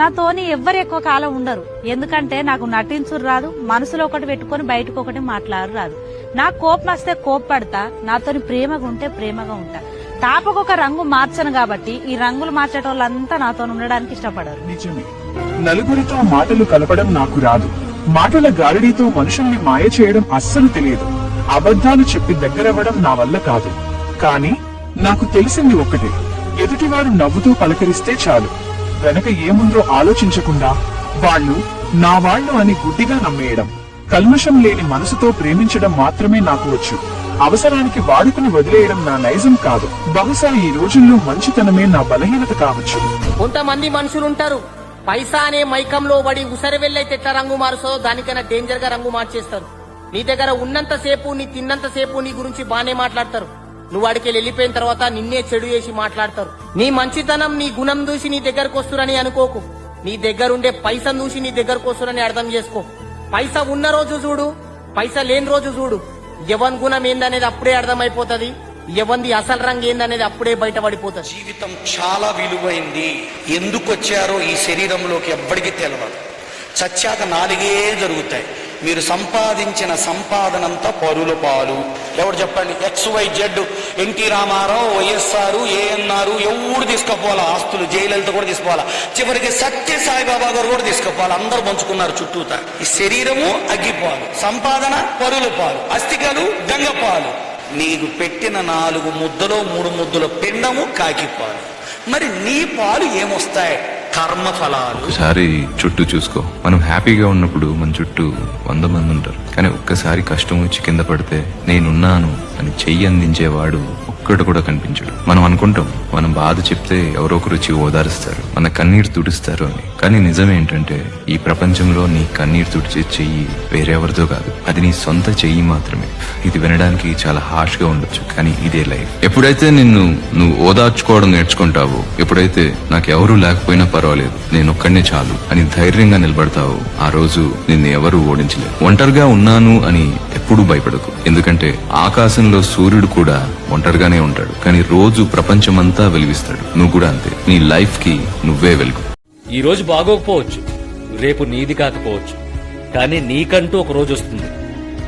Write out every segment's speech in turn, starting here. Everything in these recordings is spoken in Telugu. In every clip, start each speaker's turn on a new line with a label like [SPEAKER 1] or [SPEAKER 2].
[SPEAKER 1] నాతోని ఎవ్వరు ఎక్కువ కాలం ఉండరు. ఎందుకంటే నాకు నటించురు రాదు, మనసులో ఒకటి పెట్టుకుని బయటకు ఒకటి మాట్లాడు రాదు. నాకు కోపం వస్తే కోప్పడతా, నాతోని ప్రేమగా ఉంటే ప్రేమగా ఉంటా. తాపకొక రంగు మార్చను కాబట్టి ఈ రంగులు మార్చేటోళ్ళంతా నాతో ఉండడానికి ఇష్టపడరు.
[SPEAKER 2] నిజమే, నలుగురితో మాటలు కలపడం నాకు రాదు. మాటల గారడీతో మనుషుల్ని మాయ చేయడం అస్సలు తెలియదు. అబద్ధాలు చెప్పి దగ్గరవ్వడం నా వల్ల కాదు. కానీ నాకు తెలిసింది ఒక్కటే, ఎదుటివారు నవ్వుతూ పలకరిస్తే చాలు. వెనక ఏముందో ఆలోచించకుండా వాళ్ళు నా వాళ్ళు అని గుడ్డిగా నమ్మేయడం. కల్మషం లేని మనసుతో ప్రేమించడం మాత్రమే నాకు వచ్చు. అవసరానికి వాడుకుని వదిలేయడం నా నైజం కాదు. బహుశా ఈ రోజుల్లో మంచితనమే నా బలహీనత కావచ్చు.
[SPEAKER 3] కొంతమంది మనుషులుంటారు, పైసా అనే మైకంలో పడి ఉసరి వెళ్ళైతే ఎట్లా రంగు మారుసో దానికన్నా డేంజర్ గా రంగు మార్చేస్తారు. నీ దగ్గర ఉన్నంత సేపు, నీ తిన్నంత సేపు నీ గురించి బానే మాట్లాడతారు. నువ్వు వాడికి వెళ్ళిపోయిన తర్వాత నిన్నే చెడు చేసి మాట్లాడతారు. నీ మంచితనం, నీ గుణం చూసి నీ దగ్గరకు వస్తురని అనుకోకు. నీ దగ్గరుండే పైసను చూసి నీ దగ్గరకు వస్తురని అర్థం చేసుకో. పైసా ఉన్న రోజు చూడు, పైసా లేని రోజు చూడు. ఎవన్ గుణం ఏందనేది అప్పుడే అర్థమైపోతుంది, ఎవంది అసలు రంగు ఏందనేది అప్పుడే బయటపడిపోతుంది.
[SPEAKER 4] జీవితం చాలా విలువైంది. ఎందుకు వచ్చారో ఈ శరీరంలోకి ఎవ్వడికి తెలియదు. చచ్చాక 4 జరుగుతాయి. మీరు సంపాదించిన సంపాదనంతా పరుల పాలు. ఎవరు చెప్పండి? XYZ, ఎన్టీ రామారావు, వైఎస్ఆర్, ఏఎన్ఆర్ ఎవరు తీసుకుపోవాలా? ఆస్తులు జయలలిత కూడా తీసుకోవాలా, చివరికి సత్య సాయిబాబా గారు కూడా తీసుకుపోవాలి. అందరూ పంచుకున్నారు చుట్టూతా. ఈ శరీరము అగ్గిపాలు, సంపాదన పరుల పాలు, అస్థికలు గంగపాలు. నీకు పెట్టిన 4 ముద్దలో 3 ముద్దల పిండము కాకిపాలు. మరి నీ పాలు ఏమొస్తాయి? కర్మ ఫలాలు.
[SPEAKER 5] ఒకసారి చుట్టూ చూసుకో. మనం హ్యాపీగా ఉన్నప్పుడు మన చుట్టూ 100 మంది ఉంటారు. కానీ ఒక్కసారి కష్టం వచ్చి కింద పడితే నేనున్నాను అని చెయ్యి అందించేవాడు ఒక్కడు కూడా కనిపించడు. మనం అనుకుంటాం మనం బాధ చెప్తే ఎవరో ఒకరు వచ్చి ఓదారుస్తారు, మన కన్నీరు తుడుస్తారు అని. కానీ నిజమేంటంటే ఈ ప్రపంచంలో నీ కన్నీరు తుడిచే చెయ్యి వేరెవరితో కాదు, అది నీ సొంత చెయ్యి మాత్రమే. ఇది వినడానికి చాలా హార్ష్ గా ఉండొచ్చు, కానీ ఇదే లైఫ్. ఎప్పుడైతే నువ్వు ఓదార్చుకోవడం నేర్చుకుంటావో, ఎప్పుడైతే నాకు ఎవరూ లేకపోయినా పర్వాలేదు, నేను ఒక్కడినే చాలు అని ధైర్యంగా నిలబడతావు, ఆ రోజు నిన్ను ఎవరూ ఓడించలేరు. ఒంటరిగా ఉన్నాను అని ఎప్పుడూ భయపడకు. ఎందుకంటే ఆకాశంలో సూర్యుడు కూడా ఒంటరిగానే ఉంటాడు, కానీ రోజు ప్రపంచమంతా వెలిగిస్తాడు. నువ్వు కూడా అంతే. నీ లైఫ్ కి నువ్వే వెలుగు.
[SPEAKER 6] ఈ రోజు బాగోకపోవచ్చు, రేపు నీది కాకపోవచ్చు, కానీ నీకంటూ ఒక రోజు వస్తుంది.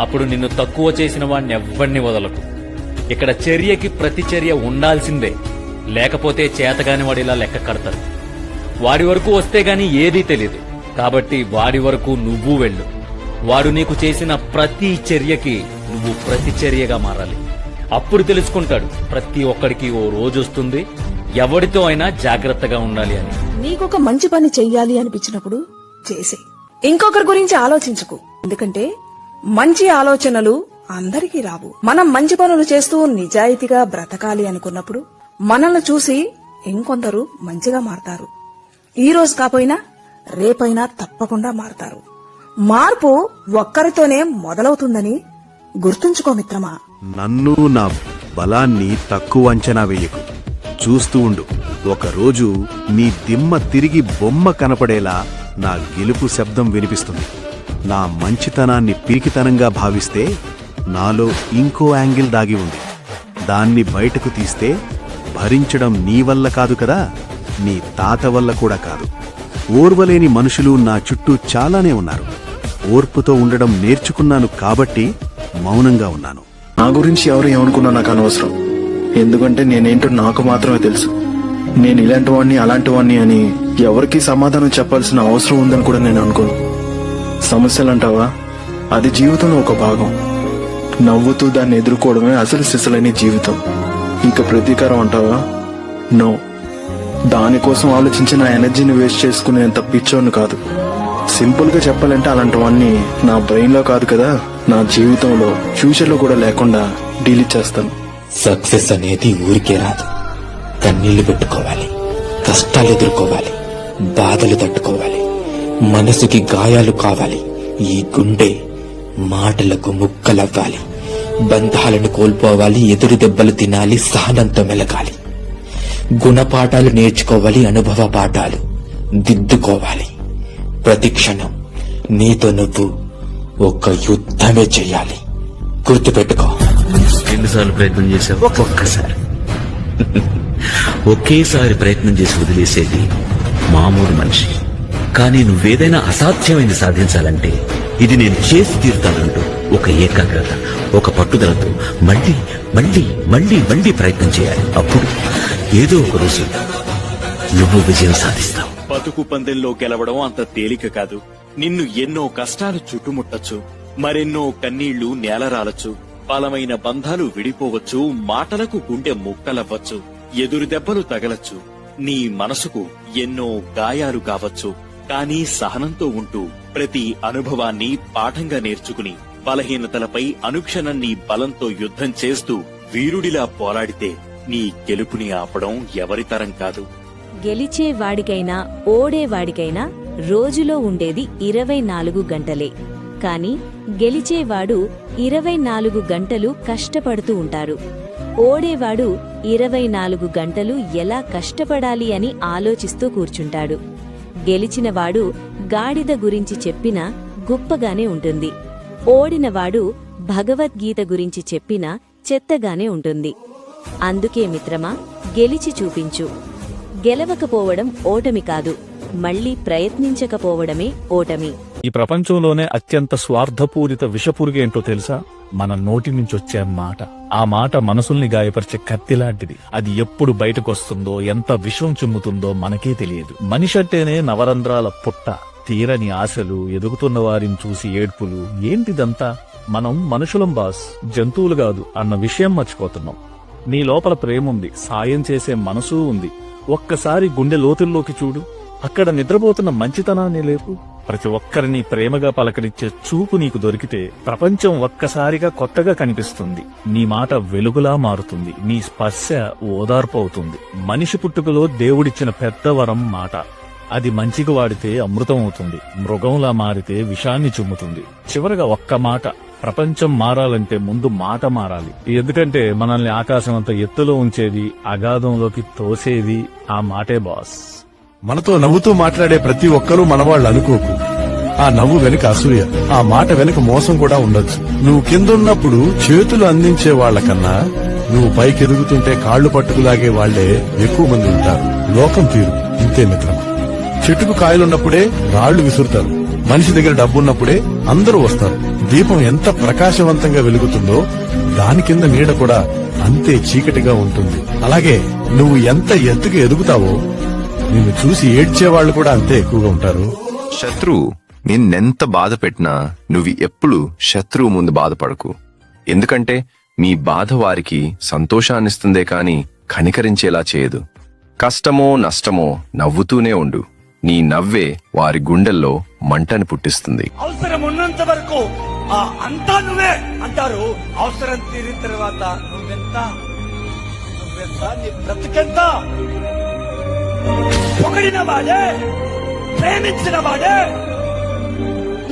[SPEAKER 6] అప్పుడు నిన్ను తక్కువ చేసిన వాడిని ఎవ్వడిని వదలకు. ఇక్కడ చర్యకి ప్రతి చర్య ఉండాల్సిందే, లేకపోతే చేతగాని వాడు ఇలా లెక్క కడతాడు. వాడి వరకు వస్తే గాని ఏదీ తెలీదు. కాబట్టి వాడి వరకు నువ్వు వెళ్ళు. వాడు నీకు చేసిన ప్రతి చర్యకి నువ్వు ప్రతి చర్యగా మారాలి. అప్పుడు తెలుసుకుంటాడు ప్రతి ఒక్కడికి ఓ రోజు వస్తుంది, ఎవడితో అయినా జాగ్రత్తగా ఉండాలి అని.
[SPEAKER 7] నీకొక మంచి పని చెయ్యాలి అనిపించినప్పుడు చేసే. ఇంకొకరి గురించి ఆలోచించుకో. ఎందుకంటే మంచి ఆలోచనలు అందరికీ రావు. మనం మంచి పనులు చేస్తూ నిజాయితీగా బ్రతకాలి అనుకున్నప్పుడు మనల్ని చూసి ఇంకొందరు మంచిగా మారతారు. ఈ రోజు కాపోయినా రేపైనా తప్పకుండా మారతారు. మార్పు ఒక్కరితోనే మొదలవుతుందని గుర్తుంచుకో మిత్రమా.
[SPEAKER 8] నన్ను నా బలాన్ని తక్కువ అంచనా వేయకు. చూస్తూ ఉండు, ఒకరోజు నీ దిమ్మ తిరిగి బొమ్మ కనపడేలా నా గెలుపు శబ్దం వినిపిస్తుంది. నా మంచితనాన్ని పిరికితనంగా భావిస్తే నాలో ఇంకో యాంగిల్ దాగి ఉంది. దాన్ని బయటకు తీస్తే భరించడం నీ వల్ల కాదు కదా, నీ తాత వల్ల కూడా కాదు. ఓర్వలేని మనుషులు నా చుట్టూ చాలానే ఉన్నారు. ఓర్పుతో ఉండడం నేర్చుకున్నాను కాబట్టి మౌనంగా ఉన్నాను.
[SPEAKER 9] నా గురించి ఎవరు ఏమనుకున్నా నాకు అనవసరం. ఎందుకంటే నేనేంటో నాకు మాత్రమే తెలుసు. నేను ఇలాంటి వాణ్ణి అలాంటి వాణ్ణి అని ఎవరికి సమాధానం చెప్పాల్సిన అవసరం ఉందని కూడా నేను అనుకోను. సమస్యలంటావా, అది జీవితంలో ఒక భాగం. నవ్వుతూ దాన్ని ఎదుర్కోవడమే అసలు సిసలైన జీవితం. ఇక ప్రతీకారం అంటావా, నో. దానికోసం ఆలోచించి నా ఎనర్జీని వేస్ట్ చేసుకునేంత పిచ్చోను కాదు. సింపుల్ గా చెప్పాలంటే అలాంటి వాణ్ణి నా బ్రెయిన్ లో కాదు కదా, నా జీవితంలో ఫ్యూచర్ లో కూడా లేకుండా డీలీట్ చేస్తాను.
[SPEAKER 10] సక్సెస్ అనేది ఊరికే రాదు. కన్నీళ్లు పెట్టుకోవాలి, కష్టాలు ఎదుర్కోవాలి, బాధలు తట్టుకోవాలి, మనసుకి గాయాలు కావాలి, ఈ గుండె మాటలకు ముక్కలవ్వాలి, బంధాలను కోల్పోవాలి, ఎదురు దెబ్బలు తినాలి, సహనంతో మెలగాలి, గుణపాఠాలు నేర్చుకోవాలి, అనుభవ పాఠాలు దిద్దుకోవాలి. ప్రతి క్షణం నీతో నువ్వు ఒక యుద్ధమే చెయ్యాలి. గుర్తుపెట్టుకో.
[SPEAKER 11] ఎన్నిసార్లు ప్రయత్నం చేశావు? ఒక్కసారి. ఒకేసారి ప్రయత్నం చేసి వదిలేసేది మామూలు మనిషి. కానీ నువ్వేదైనా అసాధ్యమైంది సాధించాలంటే ఇది నేను చేసి తీరుతానంటూ ఒక ఏకాగ్రత, ఒక పట్టుదలతో మళ్ళీ మళ్ళీ మళ్ళీ మళ్ళీ ప్రయత్నం చేయాలి. అప్పుడు ఏదో ఒక రోజు నువ్వు విజయం సాధిస్తావు.
[SPEAKER 8] బతుకు పందెంలో గెలవడం అంత తేలిక కాదు. నిన్ను ఎన్నో కష్టాలు చుట్టుముట్టచ్చు, మరెన్నో కన్నీళ్లు నేలరాలచ్చు, బలమైన బంధాలు విడిపోవచ్చు, మాటలకు గుండె ముక్కలవ్వచ్చు, ఎదురు దెబ్బలు తగలచ్చు, నీ మనసుకు ఎన్నో గాయాలు కావచ్చు. కానీ సహనంతో ఉంటూ ప్రతి అనుభవాన్ని పాఠంగా నేర్చుకుని బలహీనతలపై అనుక్షణం నీ బలంతో యుద్ధం చేస్తూ వీరుడిలా పోరాడితే నీ గెలుపుని ఆపడం ఎవరితరం కాదు.
[SPEAKER 12] గెలిచేవాడికైనా ఓడేవాడికైనా రోజులో ఉండేది 24 గంటలే. కాని గెలిచేవాడు 24 గంటలు కష్టపడుతూ ఉంటారు. ఓడేవాడు 24 గంటలు ఎలా కష్టపడాలి అని ఆలోచిస్తూ కూర్చుంటాడు. గెలిచినవాడు గాడిద గురించి చెప్పినా గొప్పగానే ఉంటుంది. ఓడినవాడు భగవద్గీత గురించి చెప్పినా చెత్తగానే ఉంటుంది. అందుకే మిత్రమా, గెలిచి చూపించు. గెలవకపోవడం ఓటమి కాదు, మళ్లీ ప్రయత్నించకపోవడమే ఓటమి.
[SPEAKER 13] ఈ ప్రపంచంలోనే అత్యంత స్వార్థపూరిత విషపురుగేంటో తెలుసా? మన నోటి నుంచి వచ్చే మాట. ఆ మాట మనసుల్ని గాయపరిచే కత్తిలాంటిది. అది ఎప్పుడు బయటకొస్తుందో, ఎంత విషం చిమ్ముతుందో మనకే తెలియదు. మనిషి అంటేనే నవరంధ్రాల పుట్ట, తీరని ఆశలు, ఎదుగుతున్న వారిని చూసి ఏడ్పులు. ఏంటిదంతా? మనం మనుషులం బాస్, జంతువులు కాదు అన్న విషయం మర్చిపోతున్నాం. నీ లోపల ప్రేముంది, సాయం చేసే మనసు ఉంది. ఒక్కసారి గుండె లోతుల్లోకి చూడు. అక్కడ నిద్రపోతున్న మంచితనాన్ని లేపు. ప్రతి ఒక్కరిని ప్రేమగా పలకరించే చూపు నీకు దొరికితే ప్రపంచం ఒక్కసారిగా కొత్తగా కనిపిస్తుంది. నీ మాట వెలుగులా మారుతుంది, నీ స్పర్శ ఓదార్పు అవుతుంది. మనిషి పుట్టుకలో దేవుడిచ్చిన పెద్ద వరం మాట. అది మంచికి వాడితే అమృతం అవుతుంది, మృగంలా మారితే విషాన్ని చుమ్ముతుంది. చివరగా ఒక్క మాట, ప్రపంచం మారాలంటే ముందు మాట మారాలి. ఎందుకంటే మనల్ని ఆకాశం అంత ఎత్తులో ఉంచేది, అగాధంలోకి తోసేది ఆ మాటే బాస్.
[SPEAKER 8] మనతో నవ్వుతూ మాట్లాడే ప్రతి ఒక్కరూ మనవాళ్ళు అనుకోకు. ఆ నవ్వు వెనుక అసూయ, ఆ మాట వెనుక మోసం కూడా ఉండొచ్చు. నువ్వు కిందున్నప్పుడు చేతులు అందించే వాళ్లకన్నా నువ్వు పైకి ఎదుగుతుంటే కాళ్లు పట్టుకులాగే వాళ్లే ఎక్కువ మంది ఉంటారు. లోకం తీరు ఇంతే మిత్రం. చెట్టుకు కాయలున్నప్పుడే రాళ్లు విసురుతారు, మనిషి దగ్గర డబ్బున్నప్పుడే అందరూ వస్తారు. దీపం ఎంత ప్రకాశవంతంగా వెలుగుతుందో దాని కింద నీడ కూడా అంతే చీకటిగా ఉంటుంది. అలాగే నువ్వు ఎంత ఎత్తుకు ఎదుగుతావో నిన్ను చూసి ఏడ్చేవాళ్లు కూడా అంతే ఎక్కువగా ఉంటారు.
[SPEAKER 5] శత్రువు నిన్నెంత బాధ పెట్టినా నువ్వు ఎప్పుడు శత్రువు ముందు బాధపడకు. ఎందుకంటే మీ బాధ వారికి సంతోషాన్నిస్తుందే కాని కనికరించేలా చేయదు. కష్టమో నష్టమో నవ్వుతూనే ఉండు. నీ నవ్వే వారి గుండెల్లో మంటని పుట్టిస్తుంది.
[SPEAKER 14] అవసరం ఉన్నంత వరకు అంతా నువ్వే అంటారు. అవసరం తీరిన తర్వాత నువ్వెంత నీ బ్రతికెంత? పొగిడిన వాడే, ప్రేమించిన వాడే,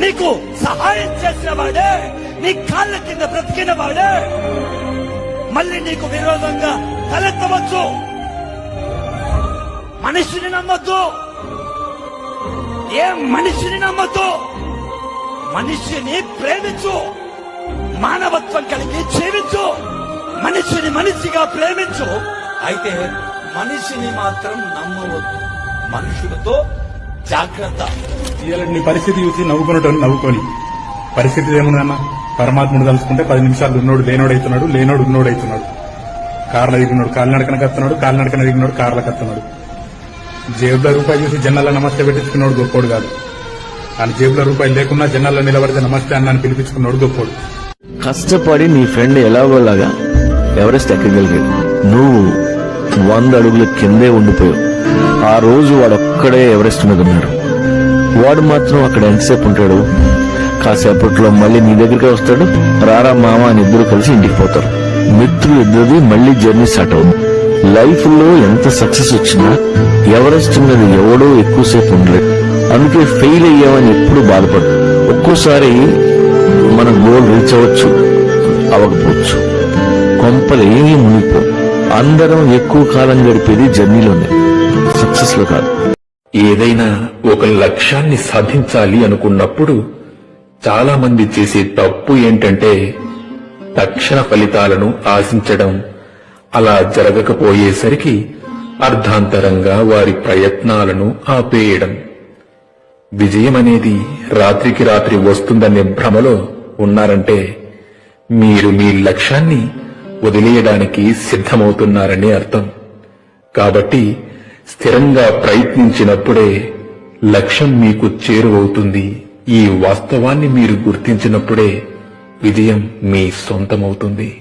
[SPEAKER 14] నీకు సహాయం చేసిన వాడే, నీ కాళ్ళ కింద బ్రతికిన వాడే మళ్ళీ నీకు విరోధంగా తలెత్తవచ్చు. మనిషిని నమ్మద్దు, ఏ మనిషిని నమ్మద్దు. మనిషిని ప్రేమించు, మానవత్వం కలిగి జీవించు, మనిషిని మనిషిగా ప్రేమించు. అయితే మనిషిని మాత్రం నమ్మవద్దు. మనుషులతో జాగ్రత్త.
[SPEAKER 2] నీ పరిస్థితి చూసి నవ్వుకొని పరిస్థితి ఏముందన్నా? పరమాత్ముడు తలుచుకుంటే 10 నిమిషాలు ఉన్నోడు లేనోడైతున్నాడు, లేనోడు ఉన్నోడైతున్నాడు. కార్ల దిగినోడు కాలినడకన కత్తున్నాడు, కాలినడకన దిగినోడు కార్ల కత్తున్నాడు. జేబులో రూపాయి చూసి జనాల్లో నమస్తే పెట్టించుకున్నాడు గొప్పోడు కాదు. ఆయన జేబులో రూపాయలు లేకున్నా జనాల్లో నిలబడితే నమస్తే అన్నాన్ని పిలిపించుకున్నాడు గొప్పోడు.
[SPEAKER 11] కష్టపడి నీ ఫ్రెండ్ ఎలాగోలాగా ఎవరెస్ట్ ఎక్కగలిగాడు. నువ్వు 100 అడుగుల కిందే ఉండిపోయావు. ఆ రోజు వాడొక్కడే ఎవరెస్ట్ మీద ఉన్నాడు. వాడు మాత్రం అక్కడ ఎంతసేపు ఉంటాడు? కాసేపట్లో మళ్ళీ నీ దగ్గరికి వస్తాడు. రారా మామ అని ఇద్దరు కలిసి ఇంటికి పోతారు. మిత్రులు ఇద్దరిది మళ్ళీ జర్నీ స్టార్ట్ అవుతుంది. లైఫ్ లో ఎంత సక్సెస్ వచ్చినా ఎవరెస్ట్ మీద ఎవడో ఎక్కువసేపు ఉండలేదు. అందుకే ఫెయిల్ అయ్యామని ఎప్పుడు బాధపడు. ఒక్కోసారి మన గోల్ రీచ్ అవ్వచ్చు, అవ్వకపోవచ్చు. కొంపలు ఏమీ మునిగిపో. అందరం ఎక్కువ కాలం గడిపేది జర్నీలోనే, సక్సెస్ లో కాదు.
[SPEAKER 10] ఏదైనా ఒక లక్ష్యాన్ని సాధించాలి అనుకున్నప్పుడు చాలా మంది చేసే తప్పు ఏంటంటే తక్షణ ఫలితాలను ఆశించడం. అలా జరగకపోయేసరికి అర్ధాంతరంగా వారి ప్రయత్నాలను ఆపేయడం. విజయం అనేది రాత్రికి రాత్రి వస్తుందనే భ్రమలో ఉన్నారంటే మీరు మీ లక్ష్యాన్ని వదిలేయడానికి సిద్ధమవుతున్నారని అర్థం. కాబట్టి స్థిరంగా ప్రయత్నించినప్పుడే లక్ష్యం మీకు చేరువవుతుంది. ఈ వాస్తవాన్ని మీరు గుర్తించినప్పుడే విజయం మీ సొంతమవుతుంది.